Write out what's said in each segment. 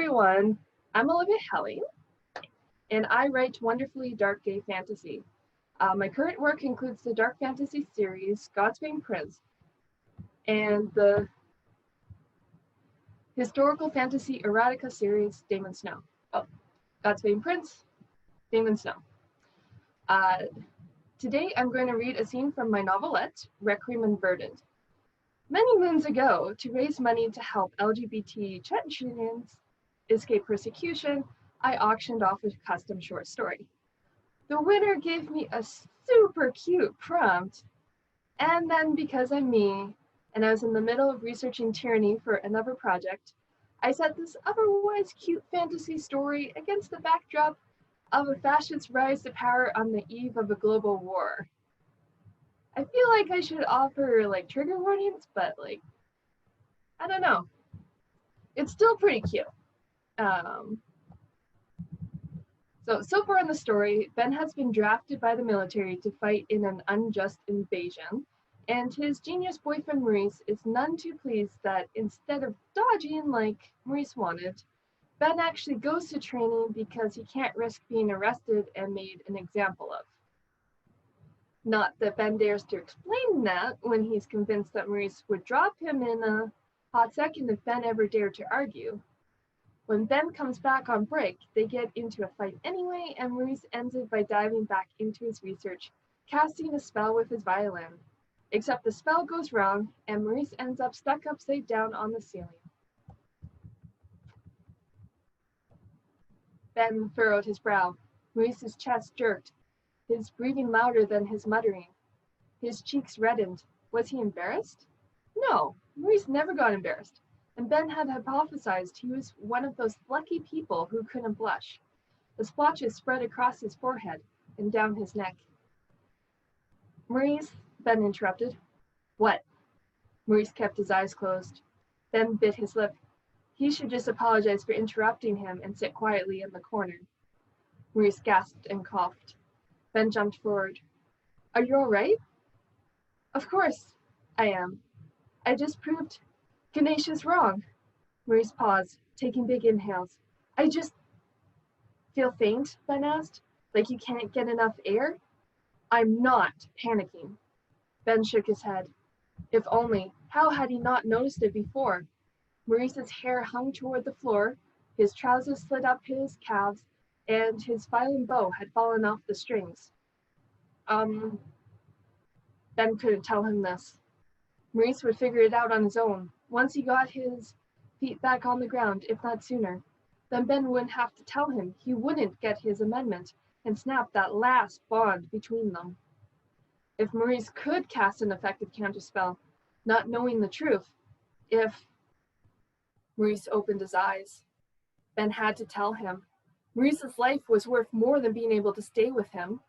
everyone, I'm Olivia Helling, and I write wonderfully dark gay fantasy. My current work includes the dark fantasy series Godspeed Prince and the historical fantasy erotica series Damon Snow. Oh, Godspeed Prince, Damon Snow. Today I'm going to read a scene from my novelette, Requiem Unburdened. Many moons ago, to raise money to help LGBT Chechens escape persecution, I auctioned off a custom short story. The winner gave me a super cute prompt, and then because I'm me, and I was in the middle of researching tyranny for another project, I set this otherwise cute fantasy story against the backdrop of a fascist rise to power on the eve of a global war. I feel like I should offer trigger warnings, but I don't know. It's still pretty cute. So far in the story, Ben has been drafted by the military to fight in an unjust invasion, and his genius boyfriend Maurice is none too pleased that instead of dodging like Maurice wanted, Ben actually goes to training because he can't risk being arrested and made an example of. Not that Ben dares to explain that when he's convinced that Maurice would drop him in a hot second if Ben ever dared to argue. When Ben comes back on break, they get into a fight anyway, and Maurice ends it by diving back into his research, casting a spell with his violin. Except the spell goes wrong, and Maurice ends up stuck upside down on the ceiling. Ben furrowed his brow. Maurice's chest jerked, his breathing louder than his muttering. His cheeks reddened. Was he embarrassed? No, Maurice never got embarrassed, and Ben had hypothesized he was one of those lucky people who couldn't blush. The splotches spread across his forehead and down his neck. Maurice, Ben interrupted. What? Maurice kept his eyes closed. Ben bit his lip. He should just apologize for interrupting him and sit quietly in the corner. Maurice gasped and coughed. Ben jumped forward. Are you all right? Of course, I am. I just proved Ganesh is wrong. Maurice paused, taking big inhales. I just feel faint, Ben asked. Like you can't get enough air? I'm not panicking. Ben shook his head. If only, how had he not noticed it before? Maurice's hair hung toward the floor, his trousers slid up his calves, and his violin bow had fallen off the strings. Ben couldn't tell him this. Maurice would figure it out on his own, once he got his feet back on the ground, if not sooner. Then Ben wouldn't have to tell him. He wouldn't get his amendment and snap that last bond between them. If Maurice could cast an effective counterspell, not knowing the truth, Maurice opened his eyes. Ben had to tell him. Maurice's life was worth more than being able to stay with him.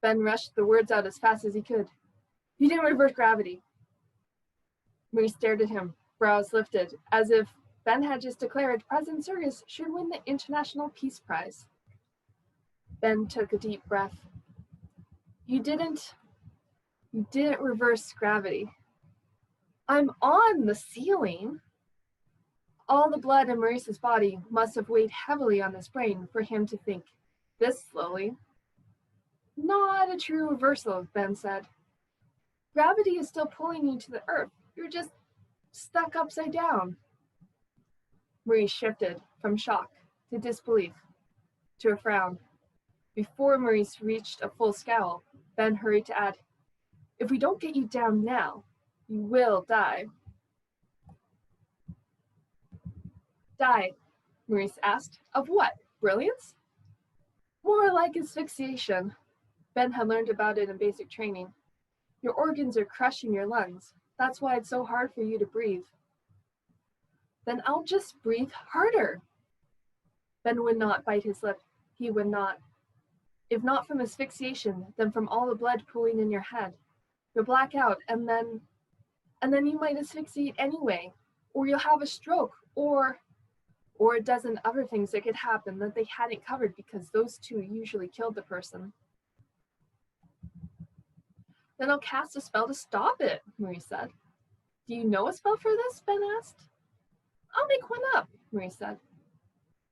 Ben rushed the words out as fast as he could. You didn't reverse gravity. Maurice stared at him, brows lifted, as if Ben had just declared President Sirius should win the International Peace Prize. Ben took a deep breath. You didn't reverse gravity. I'm on the ceiling. All the blood in Maurice's body must have weighed heavily on his brain for him to think this slowly. Not a true reversal, Ben said. Gravity is still pulling you to the earth. You're just stuck upside down. Maurice shifted from shock to disbelief to a frown. Before Maurice reached a full scowl, Ben hurried to add, if we don't get you down now, you will die. Die, Maurice asked. Of what? Brilliance? More like asphyxiation. Ben had learned about it in basic training. Your organs are crushing your lungs. That's why it's so hard for you to breathe. Then I'll just breathe harder. Ben would not bite his lip. He would not. If not from asphyxiation, then from all the blood pooling in your head. You'll black out, and then you might asphyxiate anyway, or you'll have a stroke, or a dozen other things that could happen that they hadn't covered because those two usually killed the person. Then I'll cast a spell to stop it, Maurice said. Do you know a spell for this? Ben asked. I'll make one up, Maurice said.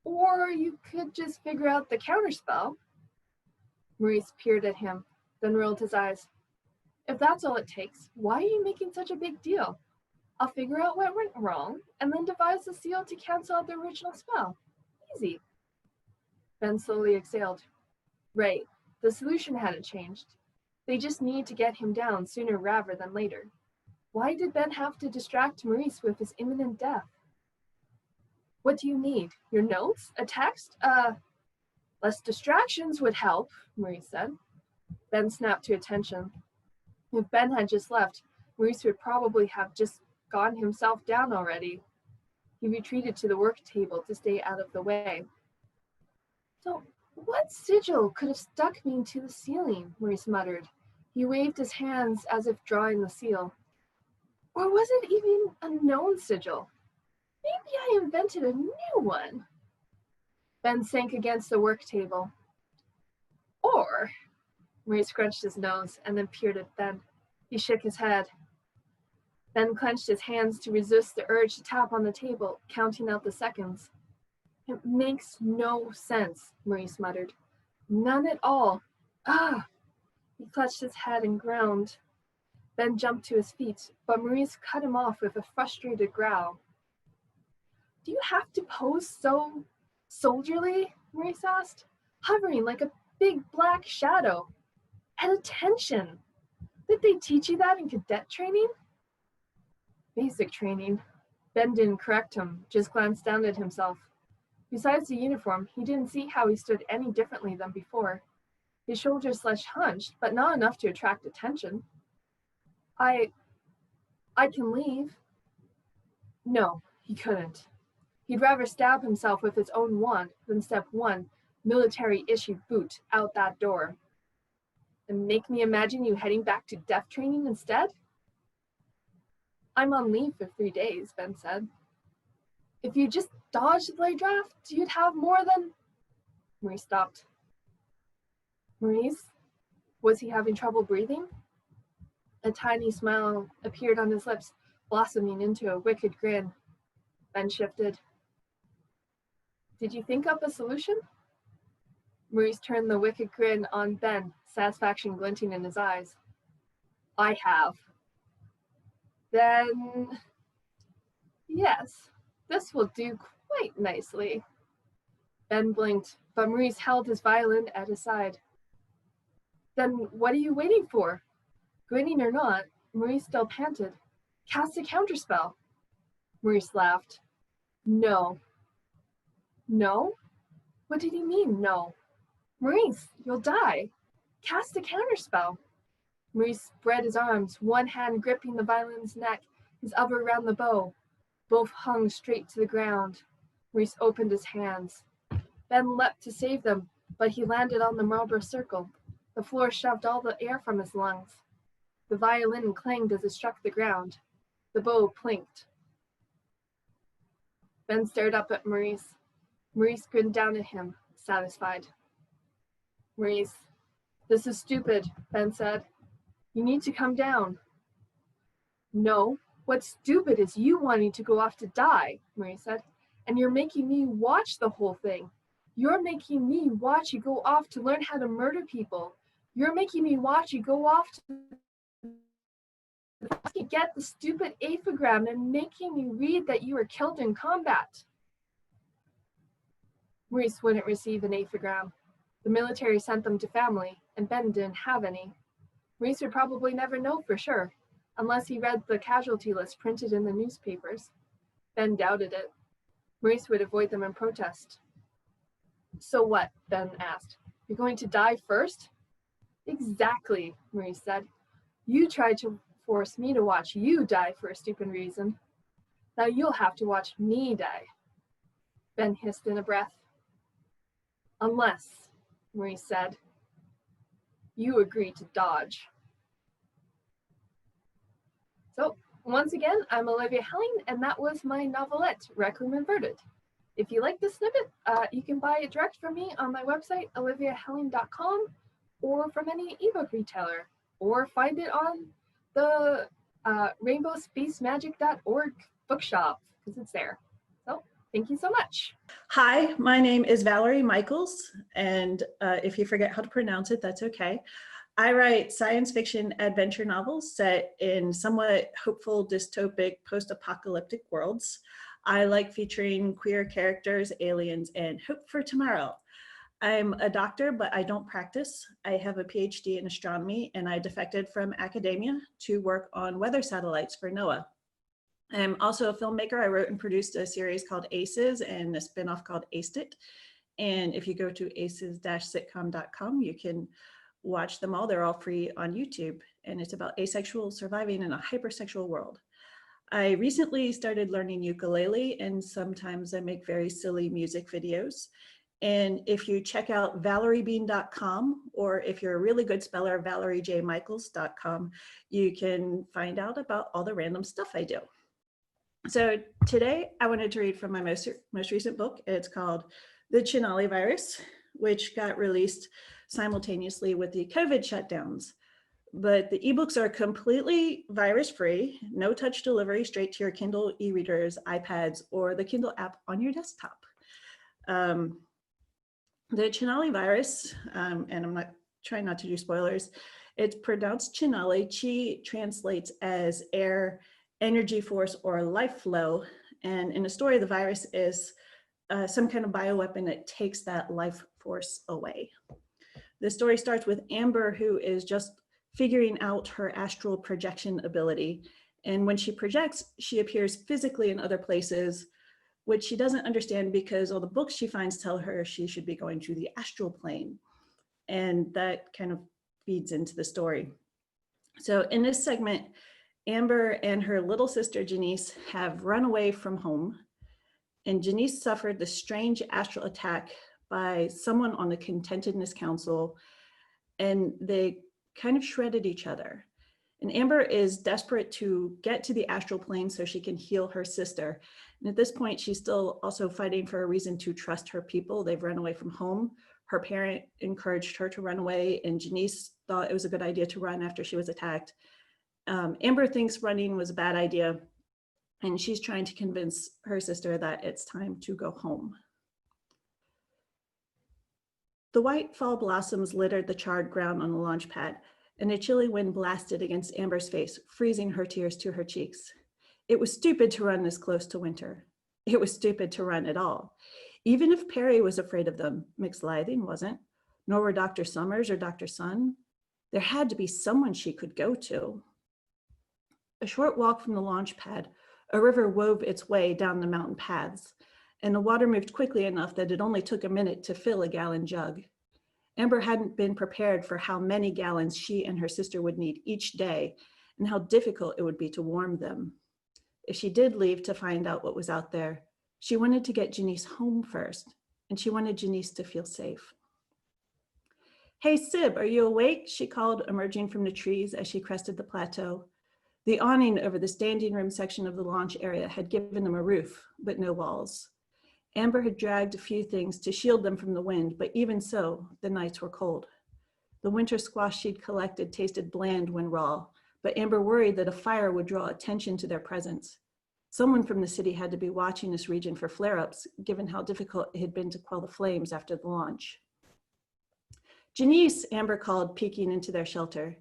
Or you could just figure out the counterspell. Maurice peered at him, then rolled his eyes. If that's all it takes, why are you making such a big deal? I'll figure out what went wrong, and then devise a seal to cancel out the original spell. Easy. Ben slowly exhaled. Right, the solution hadn't changed. They just need to get him down sooner rather than later. Why did Ben have to distract Maurice with his imminent death? What do you need? Your notes? A text? Less distractions would help, Maurice said. Ben snapped to attention. If Ben had just left, Maurice would probably have just gotten himself down already. He retreated to the work table to stay out of the way. So, what sigil could have stuck me to the ceiling? Maurice muttered. He waved his hands as if drawing the seal. Or was it even a known sigil? Maybe I invented a new one. Ben sank against the work table. Or, Maurice scrunched his nose and then peered at Ben. He shook his head. Ben clenched his hands to resist the urge to tap on the table, counting out the seconds. It makes no sense, Maurice muttered. None at all. Ah! He clutched his head and groaned. Ben jumped to his feet, but Maurice cut him off with a frustrated growl. Do you have to pose so soldierly? Maurice asked, hovering like a big black shadow. At attention! Did they teach you that in cadet training? Basic training. Ben didn't correct him, just glanced down at himself. Besides the uniform, he didn't see how he stood any differently than before. His shoulders less hunched, but not enough to attract attention. I can leave. No, he couldn't. He'd rather stab himself with his own wand than step one military-issued boot out that door. And make me imagine you heading back to death training instead? I'm on leave for 3 days, Ben said. If you just dodged the blade draft, you'd have more than... Maurice stopped. Maurice? Was he having trouble breathing? A tiny smile appeared on his lips, blossoming into a wicked grin. Ben shifted. Did you think up a solution? Maurice turned the wicked grin on Ben, satisfaction glinting in his eyes. I have. Then, yes, this will do quite nicely. Ben blinked, but Maurice held his violin at his side. Then what are you waiting for? Grinning or not, Maurice still panted. Cast a counterspell. Maurice laughed. No. No? What did he mean, no? Maurice, you'll die. Cast a counterspell. Maurice spread his arms, one hand gripping the violin's neck, his other around the bow. Both hung straight to the ground. Maurice opened his hands. Ben leapt to save them, but he landed on the marble circle. The floor shoved all the air from his lungs. The violin clanged as it struck the ground. The bow plinked. Ben stared up at Maurice. Maurice grinned down at him, satisfied. Maurice, this is stupid, Ben said. You need to come down. No, what's stupid is you wanting to go off to die, Maurice said, and you're making me watch the whole thing. You're making me watch you go off to learn how to murder people. You're making me watch you go off to get the stupid aphogram and making me read that you were killed in combat. Maurice wouldn't receive an aphogram. The military sent them to family, and Ben didn't have any. Maurice would probably never know for sure, unless he read the casualty list printed in the newspapers. Ben doubted it. Maurice would avoid them in protest. So what? Ben asked. You're going to die first? Exactly, Maurice said. You tried to force me to watch you die for a stupid reason. Now you'll have to watch me die. Ben hissed in a breath. Unless, Maurice said, you agree to dodge. So, once again, I'm Olivia Helling, and that was my novelette, Requiem Inverted. If you like this snippet, you can buy it direct from me on my website, oliviahelling.com, or from any ebook retailer, or find it on the rainbowspacemagic.org bookshop, because it's there. So, thank you so much. Hi, my name is Valerie Michaels, and if you forget how to pronounce it, that's okay. I write science fiction adventure novels set in somewhat hopeful, dystopic, post-apocalyptic worlds. I like featuring queer characters, aliens, and hope for tomorrow. I'm a doctor, but I don't practice. I have a PhD in astronomy, and I defected from academia to work on weather satellites for NOAA. I'm also a filmmaker. I wrote and produced a series called Aces and a spinoff called Aced It. And if you go to aces-sitcom.com, you can watch them all. They're all free on YouTube. And it's about asexual surviving in a hypersexual world. I recently started learning ukulele, and sometimes I make very silly music videos. And if you check out valeriebean.com, or if you're a really good speller, valeriejmichaels.com, you can find out about all the random stuff I do. So today I wanted to read from my most recent book. It's called The Cinelli Virus, which got released simultaneously with the COVID shutdowns. But the ebooks are completely virus-free, no touch delivery, straight to your Kindle e-readers, iPads, or the Kindle app on your desktop. The Cinelli Virus, and I'm not trying not to do spoilers, it's pronounced Cinelli. Chi translates as air, energy force, or life flow. And in the story, the virus is some kind of bioweapon that takes that life force away. The story starts with Amber, who is just figuring out her astral projection ability. And when she projects, she appears physically in other places, which she doesn't understand because all the books she finds tell her she should be going to the astral plane. And that kind of feeds into the story. So in this segment, Amber and her little sister Janice have run away from home, and Janice suffered the strange astral attack by someone on the Contentedness Council, and they kind of shredded each other. And Amber is desperate to get to the astral plane so she can heal her sister. And at this point, she's still also fighting for a reason to trust her people. They've run away from home. Her parent encouraged her to run away, and Janice thought it was a good idea to run after she was attacked. Amber thinks running was a bad idea, and she's trying to convince her sister that it's time to go home. The white fall blossoms littered the charred ground on the launch pad, and a chilly wind blasted against Amber's face, freezing her tears to her cheeks. It was stupid to run this close to winter. It was stupid to run at all. Even if Perry was afraid of them, McSlything wasn't, nor were Dr. Summers or Dr. Sun. There had to be someone she could go to. A short walk from the launch pad, a river wove its way down the mountain paths, and the water moved quickly enough that it only took a minute to fill a gallon jug. Amber hadn't been prepared for how many gallons she and her sister would need each day, and how difficult it would be to warm them. If she did leave to find out what was out there, she wanted to get Janice home first, and she wanted Janice to feel safe. "Hey, Sib, are you awake?" she called, emerging from the trees as she crested the plateau. The awning over the standing room section of the launch area had given them a roof, but no walls. Amber had dragged a few things to shield them from the wind, but even so, the nights were cold. The winter squash she'd collected tasted bland when raw, but Amber worried that a fire would draw attention to their presence. Someone from the city had to be watching this region for flare-ups, given how difficult it had been to quell the flames after the launch. "Janice," Amber called, peeking into their shelter.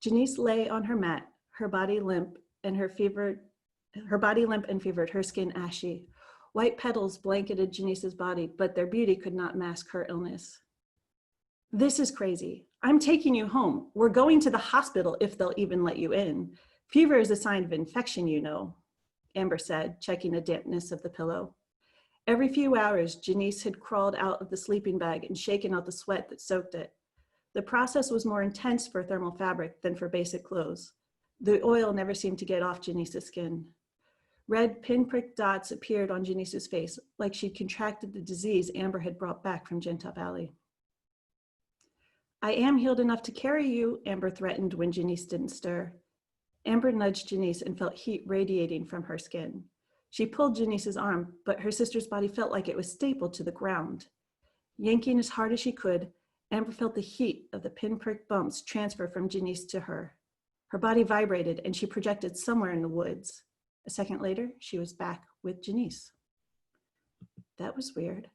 Janice lay on her mat, her body limp and fevered, her skin ashy. White petals blanketed Janice's body, but their beauty could not mask her illness. "This is crazy. I'm taking you home. We're going to the hospital if they'll even let you in. Fever is a sign of infection, you know," Amber said, checking the dampness of the pillow. Every few hours, Janice had crawled out of the sleeping bag and shaken out the sweat that soaked it. The process was more intense for thermal fabric than for basic clothes. The oil never seemed to get off Janice's skin. Red pinprick dots appeared on Janice's face, like she'd contracted the disease Amber had brought back from Gentile Valley. "I am healed enough to carry you," Amber threatened when Janice didn't stir. Amber nudged Janice and felt heat radiating from her skin. She pulled Janice's arm, but her sister's body felt like it was stapled to the ground. Yanking as hard as she could, Amber felt the heat of the pinprick bumps transfer from Janice to her. Her body vibrated and she projected somewhere in the woods. A second later, she was back with Janice. That was weird.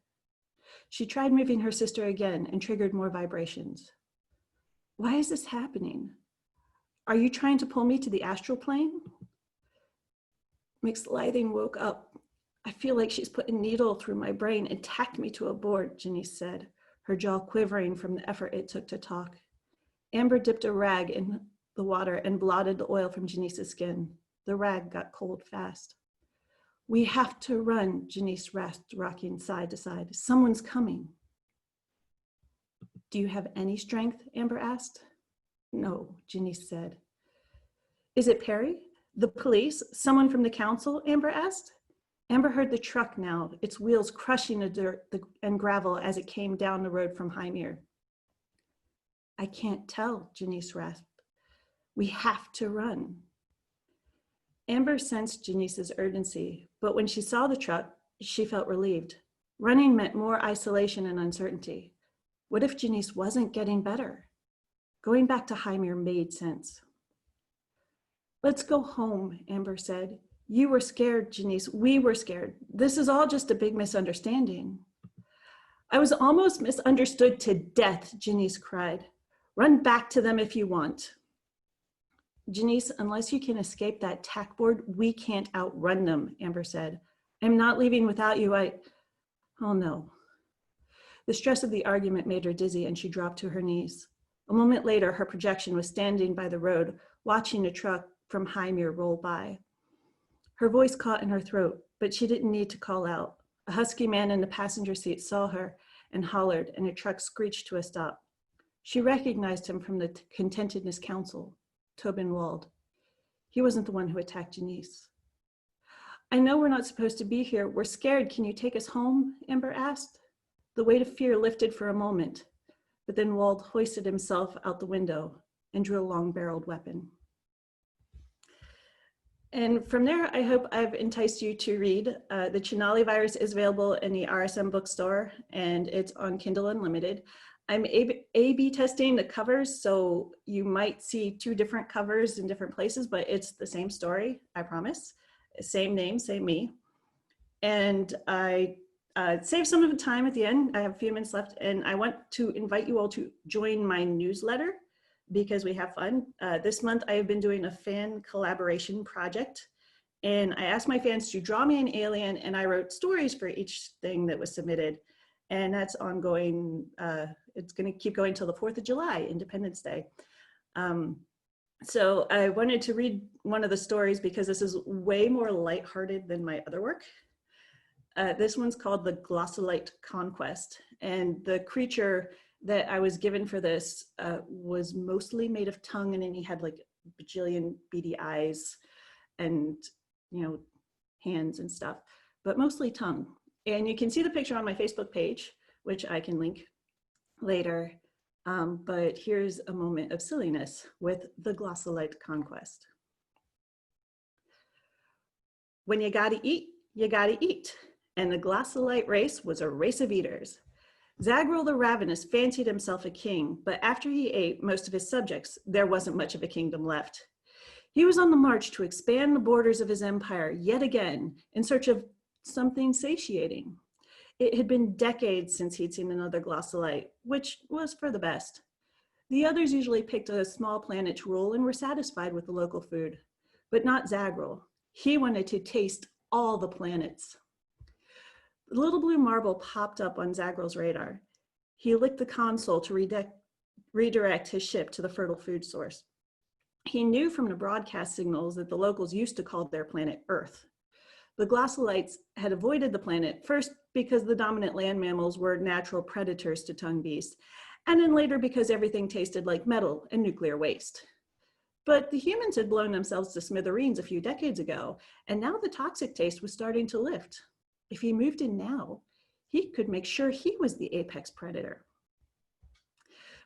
She tried moving her sister again and triggered more vibrations. Why is this happening? Are you trying to pull me to the astral plane? McSlithing woke up. I feel like she's put a needle through my brain and tacked me to a board, Janice said, her jaw quivering from the effort it took to talk. Amber dipped a rag in the water and blotted the oil from Janice's skin. The rag got cold fast. We have to run, Janice rasped, rocking side to side. Someone's coming. Do you have any strength? Amber asked. No, Janice said. Is it Perry? The police? Someone from the council? Amber asked. Amber heard the truck now, its wheels crushing the dirt and gravel as it came down the road from Highmere. I can't tell, Janice rasped. We have to run. Amber sensed Janice's urgency, but when she saw the truck, she felt relieved. Running meant more isolation and uncertainty. What if Janice wasn't getting better? Going back to Highmere made sense. Let's go home, Amber said. You were scared, Janice. We were scared. This is all just a big misunderstanding. I was almost misunderstood to death, Janice cried. Run back to them if you want. Janice, unless you can escape that tack board, we can't outrun them, Amber said. I'm not leaving without you. Oh no. The stress of the argument made her dizzy and she dropped to her knees. A moment later, her projection was standing by the road, watching a truck from Highmere roll by. Her voice caught in her throat, but she didn't need to call out. A husky man in the passenger seat saw her and hollered, and a truck screeched to a stop. She recognized him from the Contentedness Council, Tobin Wald. He wasn't the one who attacked Janice. I know we're not supposed to be here. We're scared. Can you take us home? Amber asked. The weight of fear lifted for a moment, but then Wald hoisted himself out the window and drew a long-barreled weapon. And from there, I hope I've enticed you to read. The Cinelli Virus is available in the RSM bookstore, and it's on Kindle Unlimited. I'm A/B testing the covers, so you might see two different covers in different places, but it's the same story, I promise. Same name, same me. And I saved some of the time at the end. I have a few minutes left, and I want to invite you all to join my newsletter because we have fun. This month, I have been doing a fan collaboration project, and I asked my fans to draw me an alien, and I wrote stories for each thing that was submitted. And that's ongoing. It's going to keep going till the 4th of July, Independence Day. So I wanted to read one of the stories because this is way more lighthearted than my other work. This one's called The Glossolite Conquest. And the creature that I was given for this was mostly made of tongue, and then he had like a bajillion beady eyes and, you know, hands and stuff, but mostly tongue. And you can see the picture on my Facebook page, which I can link later. But here's a moment of silliness with the Glossolite Conquest. When you gotta eat, you gotta eat. And the Glossolite race was a race of eaters. Zagral the Ravenous fancied himself a king, but after he ate most of his subjects, there wasn't much of a kingdom left. He was on the march to expand the borders of his empire yet again in search of something satiating. It had been decades since he'd seen another glossolite, which was for the best. The others usually picked a small planet to rule and were satisfied with the local food, but not Zagral. He wanted to taste all the planets. The little blue marble popped up on Zagral's radar. He licked the console to redirect his ship to the fertile food source. He knew from the broadcast signals that the locals used to call their planet Earth. The glossolites had avoided the planet, first because the dominant land mammals were natural predators to tongue beasts, and then later because everything tasted like metal and nuclear waste. But the humans had blown themselves to smithereens a few decades ago, and now the toxic taste was starting to lift. If he moved in now, he could make sure he was the apex predator.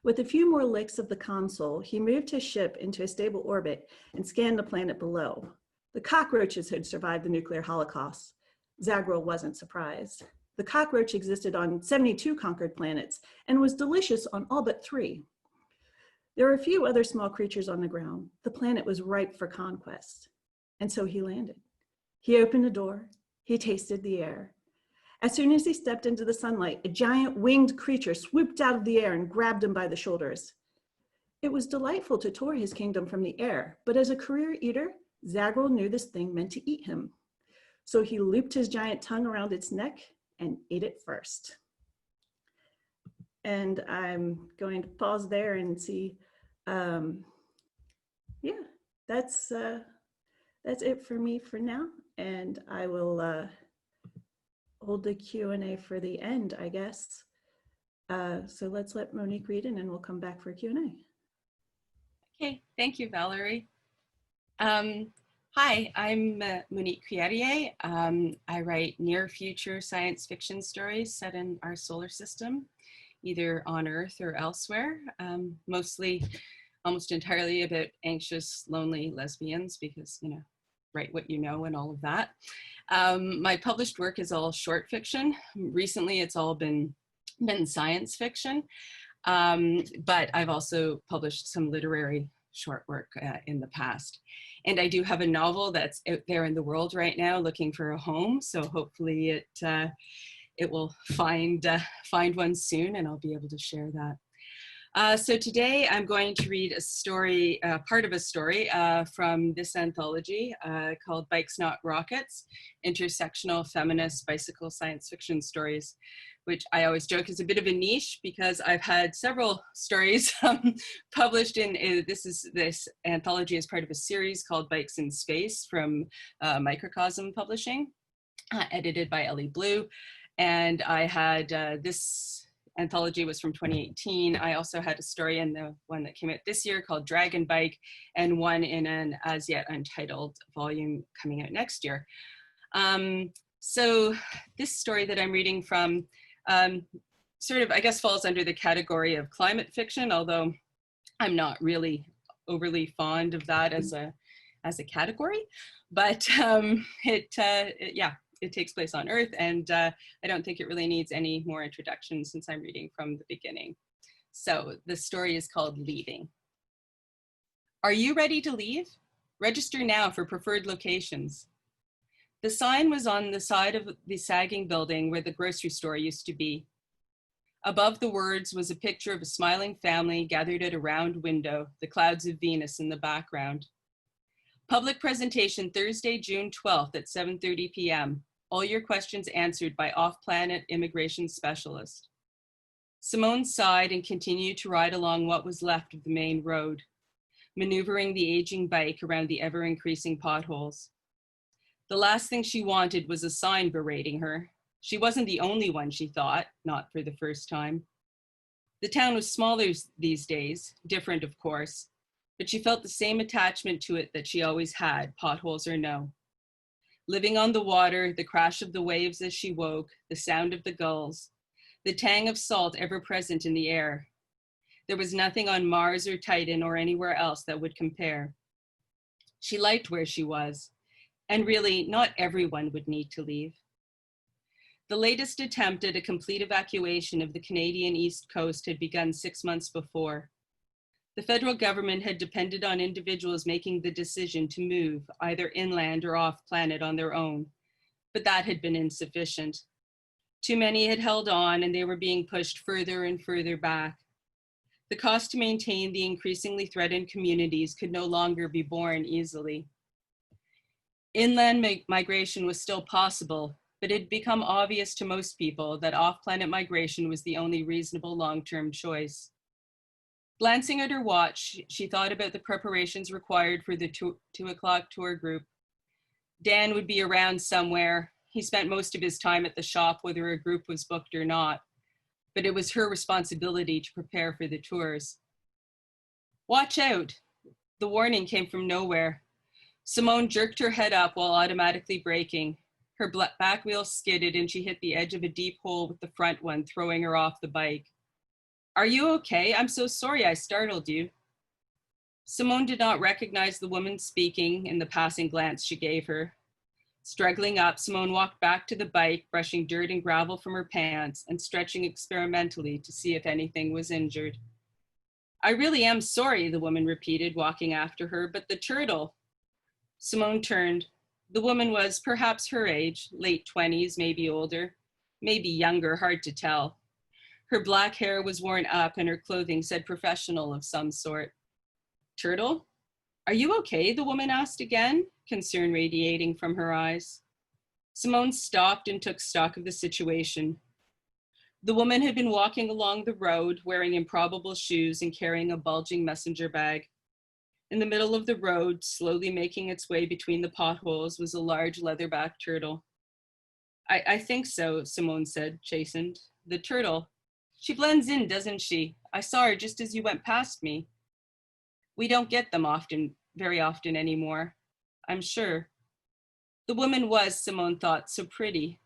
With a few more licks of the console, he moved his ship into a stable orbit and scanned the planet below. The cockroaches had survived the nuclear holocaust. Zagral wasn't surprised. The cockroach existed on 72 conquered planets and was delicious on all but 3. There were a few other small creatures on the ground. The planet was ripe for conquest. And so he landed. He opened the door. He tasted the air. As soon as he stepped into the sunlight, a giant winged creature swooped out of the air and grabbed him by the shoulders. It was delightful to tour his kingdom from the air, but as a career eater, Zagral knew this thing meant to eat him. So he looped his giant tongue around its neck and ate it first. And I'm going to pause there and see, yeah, that's it for me for now. And I will hold the Q&A for the end, I guess. So let's let Monique read it and we'll come back for Q&A. Okay, thank you, Valerie. Hi, I'm Monique Cuillerier. I write near future science fiction stories set in our solar system, either on Earth or elsewhere, mostly, almost entirely about anxious, lonely lesbians because, you know, write what you know and all of that. My published work is all short fiction. Recently, it's all been science fiction, but I've also published some literary short work in the past. And I do have a novel that's out there in the world right now looking for a home. So hopefully it will find one soon and I'll be able to share that. So today I'm going to read a story, part of a story from this anthology called Bikes Not Rockets, Intersectional Feminist Bicycle Science Fiction Stories, which I always joke is a bit of a niche because I've had several stories published in, this anthology is part of a series called Bikes in Space from Microcosm Publishing, edited by Ellie Blue. And I had this anthology was from 2018. I also had a story in the one that came out this year called Dragon Bike, and one in an as yet untitled volume coming out next year. So this story that I'm reading from sort of, I guess, falls under the category of climate fiction, although I'm not really overly fond of that as a category. But yeah, it takes place on Earth, and I don't think it really needs any more introduction since I'm reading from the beginning. So the story is called Leaving. Are you ready to leave? Register now for preferred locations. The sign was on the side of the sagging building where the grocery store used to be. Above the words was a picture of a smiling family gathered at a round window, the clouds of Venus in the background. Public presentation Thursday, June 12th at 7:30 p.m. All your questions answered by off-planet immigration specialist. Simone sighed and continued to ride along what was left of the main road, maneuvering the aging bike around the ever-increasing potholes. The last thing she wanted was a sign berating her. She wasn't the only one, she thought, not for the first time. The town was smaller these days, different of course, but she felt the same attachment to it that she always had, potholes or no. Living on the water, the crash of the waves as she woke, the sound of the gulls, the tang of salt ever present in the air. There was nothing on Mars or Titan or anywhere else that would compare. She liked where she was, and really, not everyone would need to leave. The latest attempt at a complete evacuation of the Canadian East Coast had begun 6 months before. The federal government had depended on individuals making the decision to move either inland or off planet on their own, but that had been insufficient. Too many had held on and they were being pushed further and further back. The cost to maintain the increasingly threatened communities could no longer be borne easily. Inland migration was still possible, but it had become obvious to most people that off-planet migration was the only reasonable long-term choice. Glancing at her watch, she thought about the preparations required for the 2 o'clock tour group. Dan would be around somewhere. He spent most of his time at the shop, whether a group was booked or not, but it was her responsibility to prepare for the tours. Watch out! The warning came from nowhere. Simone jerked her head up while automatically braking. Her back wheel skidded and she hit the edge of a deep hole with the front one, throwing her off the bike. Are you okay? I'm so sorry I startled you. Simone did not recognize the woman speaking in the passing glance she gave her. Struggling up, Simone walked back to the bike, brushing dirt and gravel from her pants and stretching experimentally to see if anything was injured. I really am sorry, the woman repeated, walking after her, but the turtle. Simone turned. The woman was perhaps her age, late 20s, maybe older. maybe younger, hard to tell. Her black hair was worn up and her clothing said professional of some sort. Turtle? Are you okay? The woman asked again, concern radiating from her eyes. Simone stopped and took stock of the situation. The woman had been walking along the road, wearing improbable shoes and carrying a bulging messenger bag. In the middle of the road, slowly making its way between the potholes, was a large leatherback turtle. I think so, Simone said, chastened. The turtle. She blends in, doesn't she? I saw her just as you went past me. We don't get them very often anymore, I'm sure. The woman was, Simone thought, so pretty.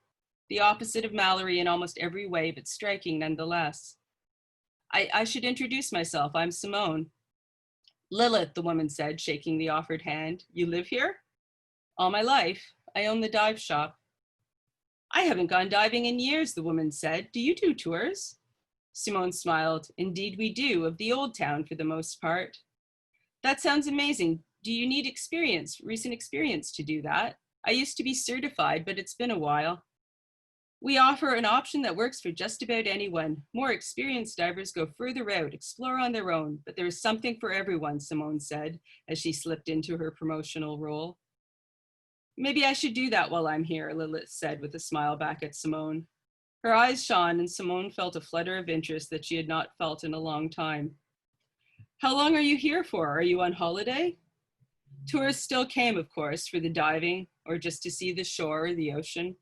The opposite of Mallory in almost every way, but striking nonetheless. I should introduce myself. I'm Simone. Lilith, the woman said, shaking the offered hand. You live here? All my life. I own the dive shop. I haven't gone diving in years, the woman said. Do you do tours? Simone smiled. Indeed we do, of the old town for the most part. That sounds amazing. Do you need recent experience to do that? I used to be certified, but it's been a while. We offer an option that works for just about anyone. More experienced divers go further out, explore on their own, but there is something for everyone, Simone said, as she slipped into her promotional role. Maybe I should do that while I'm here, Lilith said with a smile back at Simone. Her eyes shone and Simone felt a flutter of interest that she had not felt in a long time. How long are you here for? Are you on holiday? Tourists still came, of course, for the diving or just to see the shore or the ocean.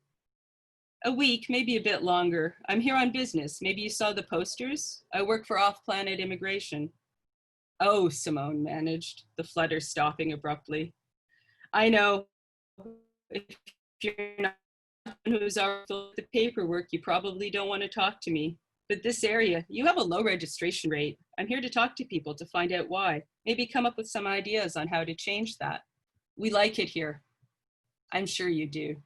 A week, maybe a bit longer. I'm here on business. Maybe you saw the posters? I work for off-planet immigration. Oh, Simone managed, the flutter stopping abruptly. I know. If you're not who's already filled the paperwork, you probably don't want to talk to me. But this area, you have a low registration rate. I'm here to talk to people to find out why. Maybe come up with some ideas on how to change that. We like it here. I'm sure you do.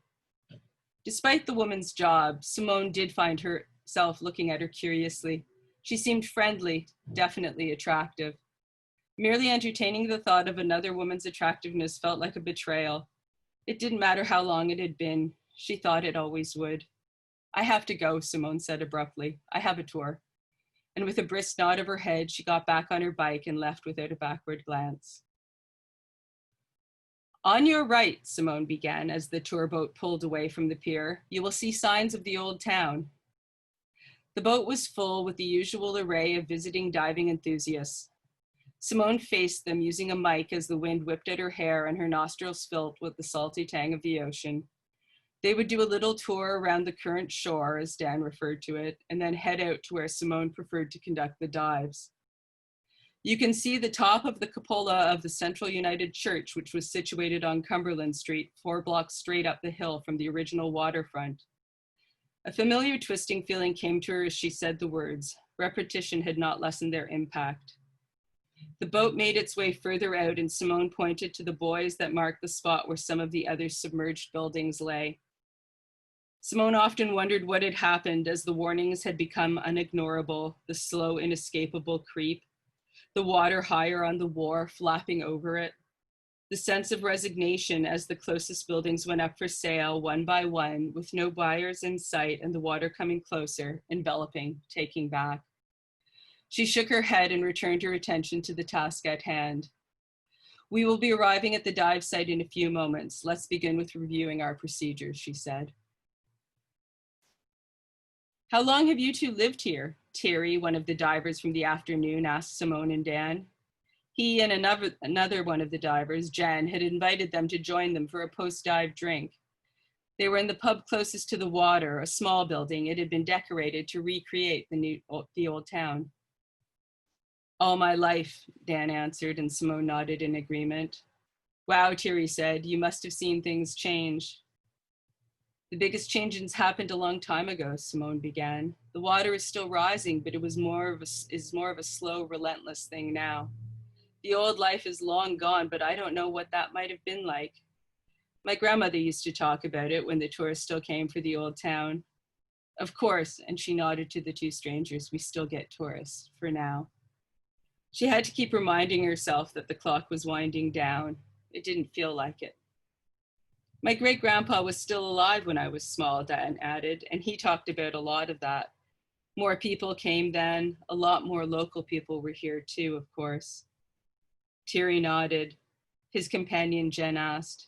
Despite the woman's job, Simone did find herself looking at her curiously. She seemed friendly, definitely attractive. Merely entertaining the thought of another woman's attractiveness felt like a betrayal. It didn't matter how long it had been. She thought it always would. I have to go, Simone said abruptly. I have a tour. And with a brisk nod of her head, she got back on her bike and left without a backward glance. On your right, Simone began as the tour boat pulled away from the pier, you will see signs of the old town. The boat was full with the usual array of visiting diving enthusiasts. Simone faced them using a mic as the wind whipped at her hair and her nostrils filled with the salty tang of the ocean. They would do a little tour around the current shore, as Dan referred to it, and then head out to where Simone preferred to conduct the dives. You can see the top of the cupola of the Central United Church, which was situated on Cumberland Street, 4 blocks straight up the hill from the original waterfront. A familiar twisting feeling came to her as she said the words. Repetition had not lessened their impact. The boat made its way further out and Simone pointed to the buoys that marked the spot where some of the other submerged buildings lay. Simone often wondered what had happened as the warnings had become unignorable, the slow, inescapable creep, the water higher on the wharf, lapping over it, the sense of resignation as the closest buildings went up for sale one by one, with no buyers in sight and the water coming closer, enveloping, taking back. She shook her head and returned her attention to the task at hand. We will be arriving at the dive site in a few moments. Let's begin with reviewing our procedures, she said. How long have you two lived here? Terry, one of the divers from the afternoon, asked Simone and Dan. He and another one of the divers, Jen, had invited them to join them for a post-dive drink. They were in the pub closest to the water, a small building. It had been decorated to recreate the old town. All my life, Dan answered, and Simone nodded in agreement. Wow, Terry said, you must have seen things change. The biggest changes happened a long time ago, Simone began. The water is still rising, but it is more of a slow, relentless thing now. The old life is long gone, but I don't know what that might have been like. My grandmother used to talk about it when the tourists still came for the old town. Of course, and she nodded to the two strangers, we still get tourists, for now. She had to keep reminding herself that the clock was winding down. It didn't feel like it. My great-grandpa was still alive when I was small, Dan added, and he talked about a lot of that. More people came then. A lot more local people were here too, of course. Thierry nodded. His companion, Jen, asked,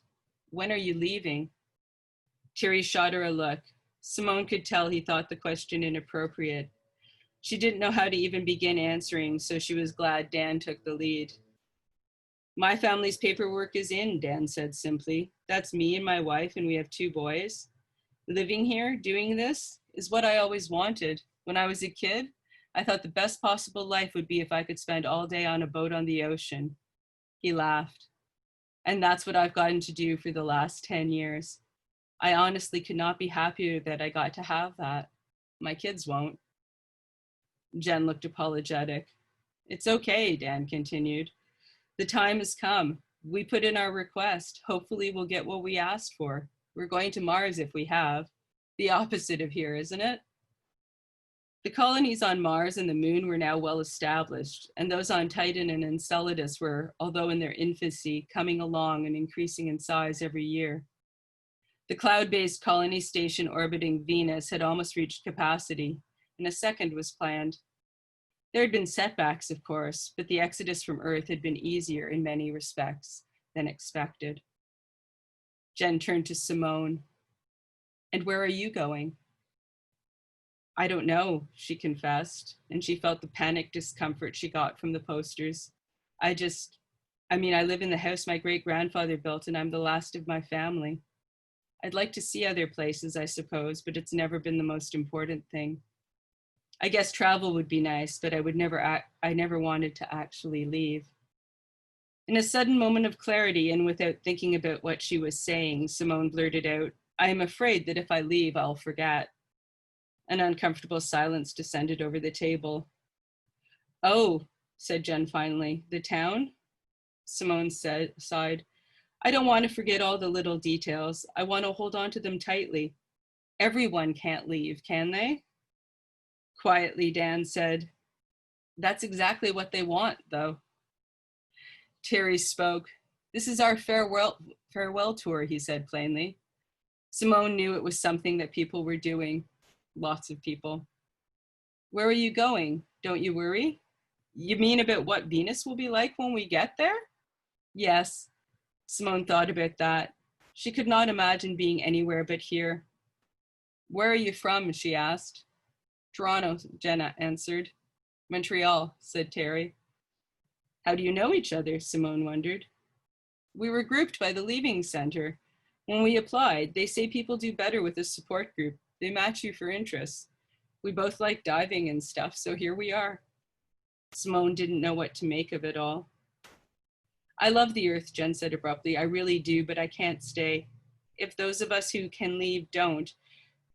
"When are you leaving?" Thierry shot her a look. Simone could tell he thought the question inappropriate. She didn't know how to even begin answering, so she was glad Dan took the lead. "My family's paperwork is in," Dan said simply. "That's me and my wife, and we have 2 boys. Living here, doing this, is what I always wanted. When I was a kid, I thought the best possible life would be if I could spend all day on a boat on the ocean." He laughed. "And that's what I've gotten to do for the last 10 years. I honestly could not be happier that I got to have that. My kids won't." Jen looked apologetic. "It's okay," Dan continued. "The time has come. We put in our request. Hopefully we'll get what we asked for. We're going to Mars if we have. The opposite of here, isn't it?" The colonies on Mars and the Moon were now well established, and those on Titan and Enceladus were, although in their infancy, coming along and increasing in size every year. The cloud-based colony station orbiting Venus had almost reached capacity, and a second was planned. There had been setbacks, of course, but the exodus from Earth had been easier in many respects than expected. Jen turned to Simone. "And where are you going?" "I don't know," she confessed, and she felt the panic discomfort she got from the posters. I live in the house my great-grandfather built, and I'm the last of my family. I'd like to see other places, I suppose, but it's never been the most important thing. I guess travel would be nice, but I never wanted to actually leave." In a sudden moment of clarity, and without thinking about what she was saying, Simone blurted out, "I am afraid that if I leave, I'll forget." An uncomfortable silence descended over the table. "Oh," said Jen finally, "the town?" Simone sighed. "I don't want to forget all the little details. I want to hold on to them tightly. Everyone can't leave, can they?" Quietly, Dan said, "That's exactly what they want, though." Thierry spoke. "This is our farewell tour," he said plainly. Simone knew it was something that people were doing. Lots of people. "Where are you going? Don't you worry?" "You mean about what Venus will be like when we get there?" "Yes." Simone thought about that. She could not imagine being anywhere but here. "Where are you from?" she asked. "Toronto," Jenna answered. "Montreal," said Terry. "How do you know each other?" Simone wondered. "We were grouped by the Leaving Center. When we applied, they say people do better with a support group. They match you for interests. We both like diving and stuff, so here we are." Simone didn't know what to make of it all. "I love the Earth," Jen said abruptly. "I really do, but I can't stay. If those of us who can leave don't,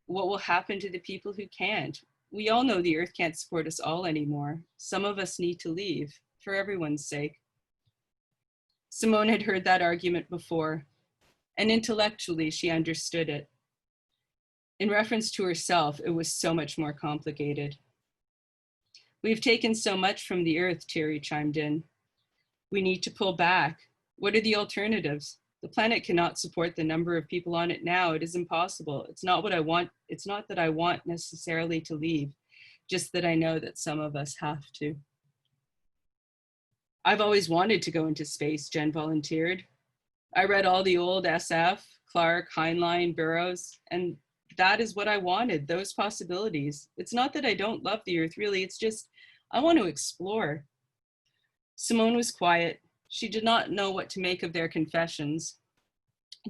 what will happen to the people who can't? We all know the Earth can't support us all anymore. Some of us need to leave, for everyone's sake." Simone had heard that argument before, and intellectually she understood it. In reference to herself, it was so much more complicated. "We've taken so much from the Earth," Thierry chimed in. "We need to pull back. What are the alternatives? The planet cannot support the number of people on it now. It is impossible. It's not what I want. It's not that I want necessarily to leave, just that I know that some of us have to." "I've always wanted to go into space," Jen volunteered. "I read all the old SF, Clark, Heinlein, Burroughs, and that is what I wanted, those possibilities. It's not that I don't love the Earth, really. It's just, I want to explore." Simone was quiet. She did not know what to make of their confessions.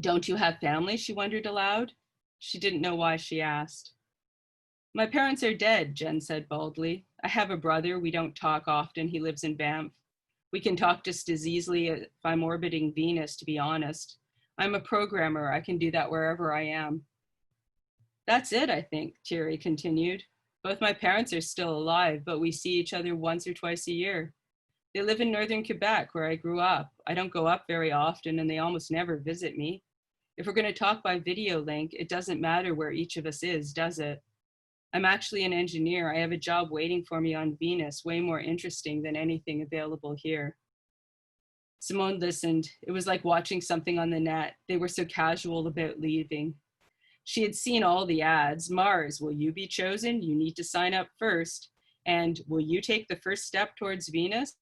"Don't you have family?" she wondered aloud. She didn't know why she asked. "My parents are dead," Jen said baldly. "I have a brother. We don't talk often. He lives in Banff. We can talk just as easily if I'm orbiting Venus, to be honest. I'm a programmer. I can do that wherever I am." "That's it, I think," Thierry continued. "Both my parents are still alive, but we see each other once or twice a year. They live in northern Quebec, where I grew up. I don't go up very often, and they almost never visit me. If we're going to talk by video link, it doesn't matter where each of us is, does it? I'm actually an engineer. I have a job waiting for me on Venus, way more interesting than anything available here." Simone listened. It was like watching something on the net. They were so casual about leaving. She had seen all the ads. Mars, will you be chosen? You need to sign up first. And will you take the first step towards Venus?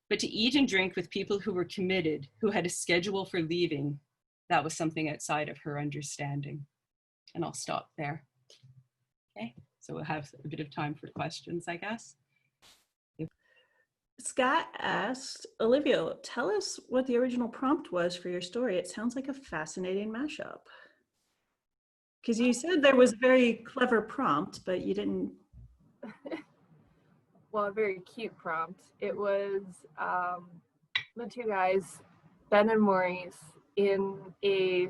But to eat and drink with people who were committed, who had a schedule for leaving, that was something outside of her understanding. And I'll stop there. Okay, so we'll have a bit of time for questions, I guess. Scott asked, Olivia, tell us what the original prompt was for your story. It sounds like a fascinating mashup. Because you said there was a very clever prompt, but you didn't. Well, a very cute prompt. It was the two guys, Ben and Maurice, in a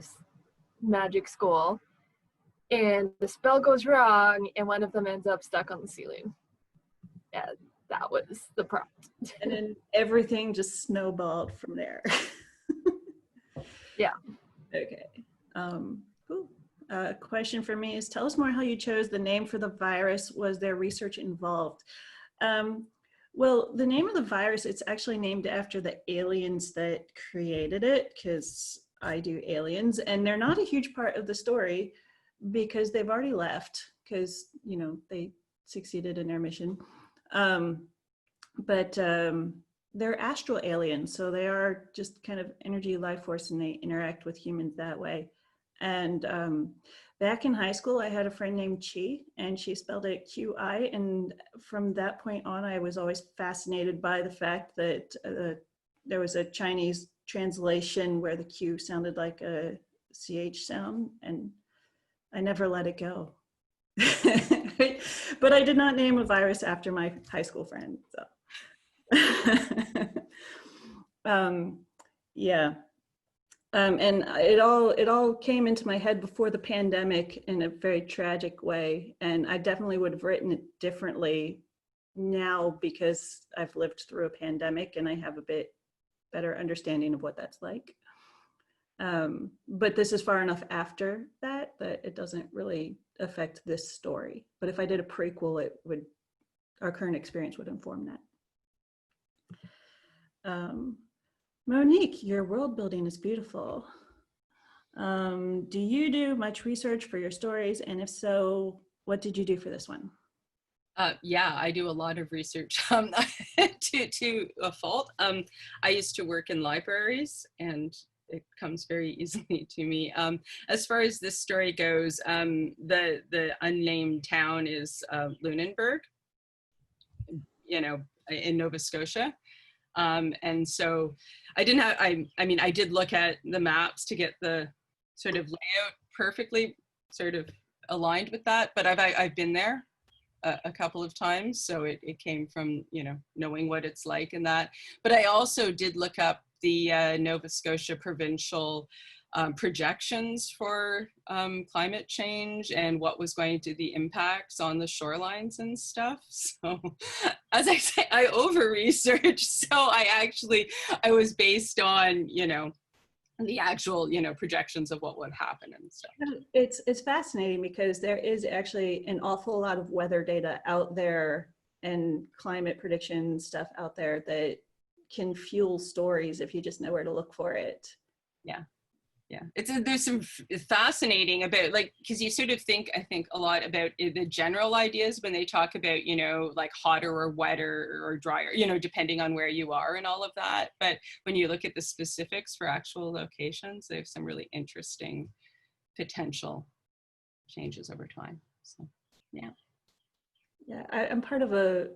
magic school, and the spell goes wrong, and one of them ends up stuck on the ceiling. And that was the prompt. And then everything just snowballed from there. Yeah. Okay. Cool. Question for me is, tell us more how you chose the name for the virus. Was there research involved? Well, the name of the virus, it's actually named after the aliens that created it, because I do aliens, and they're not a huge part of the story because they've already left, because, you know, they succeeded in their mission. But they're astral aliens, so they are just kind of energy life force, and they interact with humans that way. And back in high school, I had a friend named Chi, and she spelled it Q-I. And from that point on, I was always fascinated by the fact that there was a Chinese translation where the Q sounded like a CH sound, and I never let it go. But I did not name a virus after my high school friend, so. Yeah. And it all came into my head before the pandemic in a very tragic way. And I definitely would have written it differently now because I've lived through a pandemic and I have a bit better understanding of what that's like. But this is far enough after that it doesn't really affect this story. But if I did a prequel, our current experience would inform that. Monique, your world building is beautiful. Do you do much research for your stories? And if so, what did you do for this one? Yeah, I do a lot of research to a fault. I used to work in libraries, and it comes very easily to me. As far as this story goes, the unnamed town is Lunenburg, you know, in Nova Scotia. And so I did look at the maps to get the sort of layout perfectly sort of aligned with that, but I've been there a couple of times, so it came from, you know, knowing what it's like and that. But I also did look up the Nova Scotia provincial projections for climate change and what was going to be the impacts on the shorelines and stuff. So as I say, I over-researched. So I was based on, you know, the actual, you know, projections of what would happen and stuff. It's fascinating because there is actually an awful lot of weather data out there and climate prediction stuff out there that can fuel stories if you just know where to look for it. Yeah. Yeah, there's some fascinating about, like, because you sort of think, I think a lot about the general ideas when they talk about, you know, like hotter or wetter or drier, you know, depending on where you are and all of that. But when you look at the specifics for actual locations, they have some really interesting potential changes over time. So, yeah. Yeah, I'm part of a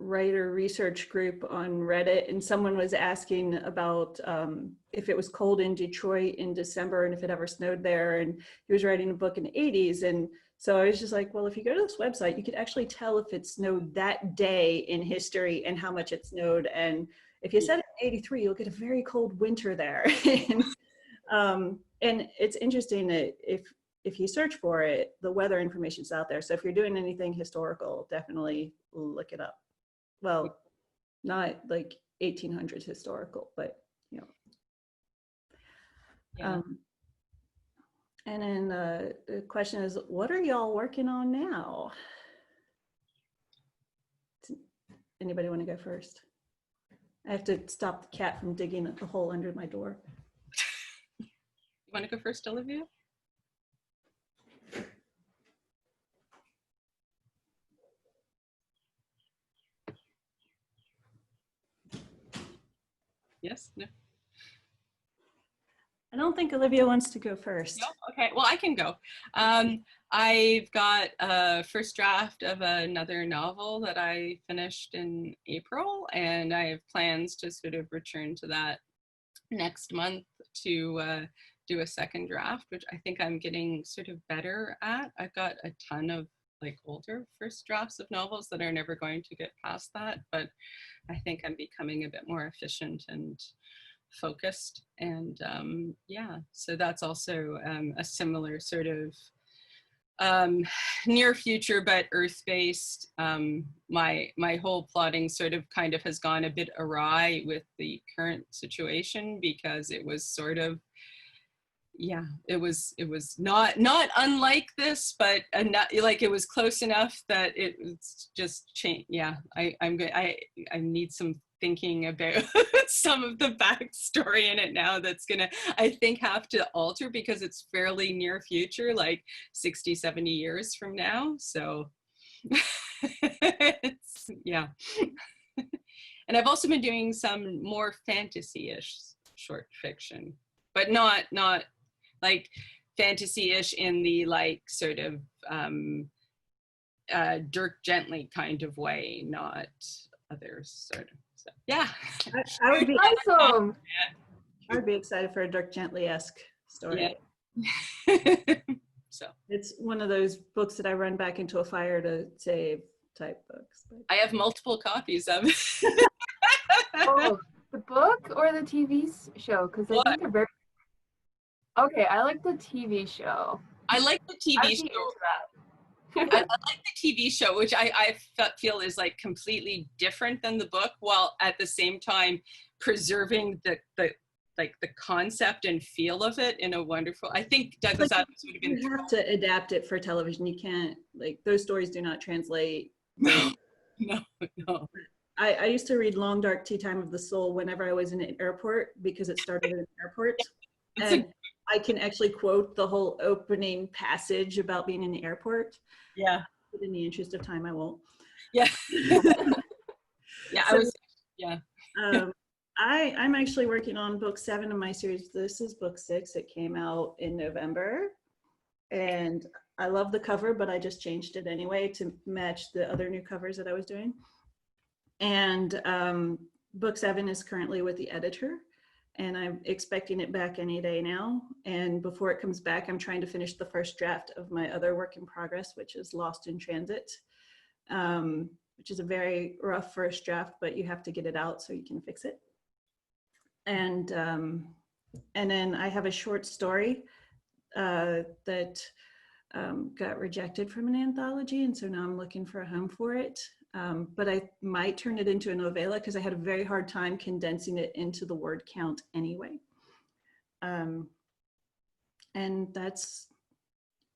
writer research group on Reddit, and someone was asking about if it was cold in Detroit in December and if it ever snowed there, and he was writing a book in the 80s. And so I was just like, well, if you go to this website, you could actually tell if it snowed that day in history and how much it snowed. And if you said it in 83, you'll get a very cold winter there. And it's interesting that if you search for it, the weather information's out there. So if you're doing anything historical, definitely look it up. Well, not like 1800s historical, but, you know. Yeah. And then the question is, what are y'all working on now? Anybody want to go first? I have to stop the cat from digging a hole under my door. You want to go first, Olivia? Yes? No? I don't think Olivia wants to go first. No? Okay, well, I can go. I've got a first draft of another novel that I finished in April, and I have plans to sort of return to that next month to do a second draft, which I think I'm getting sort of better at. I've got a ton of like older first drafts of novels that are never going to get past that, but I think I'm becoming a bit more efficient and focused. And yeah, so that's also a similar sort of near future but earth-based. My whole plotting sort of kind of has gone a bit awry with the current situation, because it was sort of, yeah, it was not unlike this, but not, like, it was close enough that it was just changed. Yeah, I need some thinking about some of the backstory in it now that's gonna, I think, have to alter, because it's fairly near future, like 60, 70 years from now. So it's, yeah. And I've also been doing some more fantasy-ish short fiction, but not like fantasy-ish in the like sort of Dirk Gently kind of way, not others sort of. So, yeah. I would be Awesome. I would be excited for a Dirk Gently-esque story. Yeah. So It's one of those books that I run back into a fire to save type books. But. I have multiple copies of it. Oh, the book or the TV show? Because I think they're very. Okay, I like the TV show. I like the TV I'd be show. into that. I like the TV show, which I feel is like completely different than the book, while at the same time preserving the concept and feel of it in a wonderful. I think Douglas Adams would have been. You have to adapt it for television. You can't, like, those stories do not translate. No. I used to read Long Dark Tea Time of the Soul whenever I was in an airport, because it started in an airport. And I can actually quote the whole opening passage about being in the airport. Yeah. But in the interest of time, I won't. Yeah. Yeah, so, I'm actually working on book 7 of my series. This is book 6. It came out in November. And I love the cover, but I just changed it anyway to match the other new covers that I was doing. And book 7 is currently with the editor, and I'm expecting it back any day now. And before it comes back, I'm trying to finish the first draft of my other work in progress, which is Lost in Transit, which is a very rough first draft, but you have to get it out so you can fix it. And then I have a short story that got rejected from an anthology, and so now I'm looking for a home for it. But I might turn it into a novella, because I had a very hard time condensing it into the word count anyway. And that's,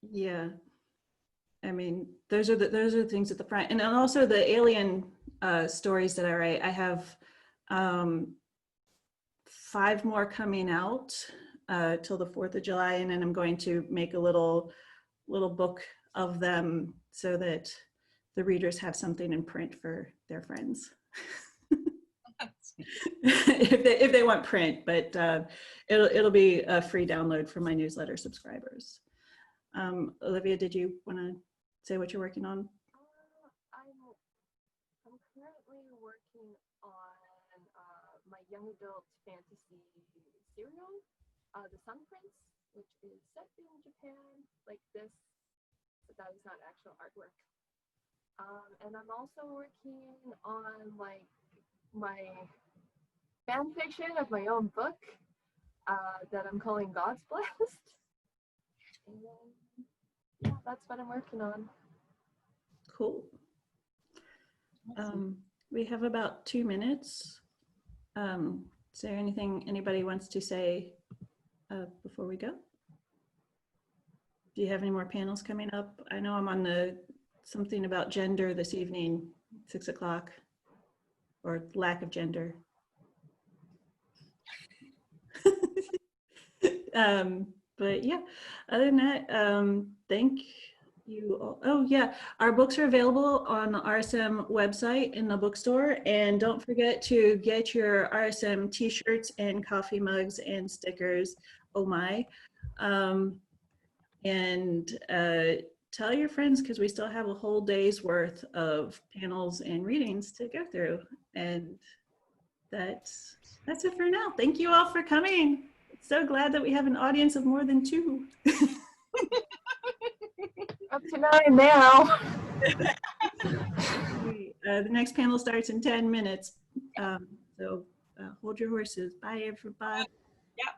yeah. I mean, those are the things at the front. And then also the alien stories that I write. I have 5 more coming out till the 4th of July, and then I'm going to make a little book of them so that the readers have something in print for their friends. if they want print, but it'll be a free download for my newsletter subscribers. Olivia, did you want to say what you're working on? I'm currently working on my young adult fantasy serial, The Sun Prince, which is set in Japan, like this, but that is not actual artwork. And I'm also working on like my fan fiction of my own book that I'm calling God's Blessed. And yeah, that's what I'm working on. Cool. We have about 2 minutes. Is there anything anybody wants to say before we go? Do you have any more panels coming up? I know I'm on something about gender this evening, 6 o'clock, or lack of gender. But yeah, other than that, thank you all. Oh yeah, our books are available on the RSM website in the bookstore, and don't forget to get your RSM t-shirts and coffee mugs and stickers. Oh my. And tell your friends, because we still have a whole day's worth of panels and readings to go through. And that's it for now. Thank you all for coming. So glad that we have an audience of more than 2. Up to 9 now. The next panel starts in 10 minutes. So hold your horses. Bye, everybody. Yeah.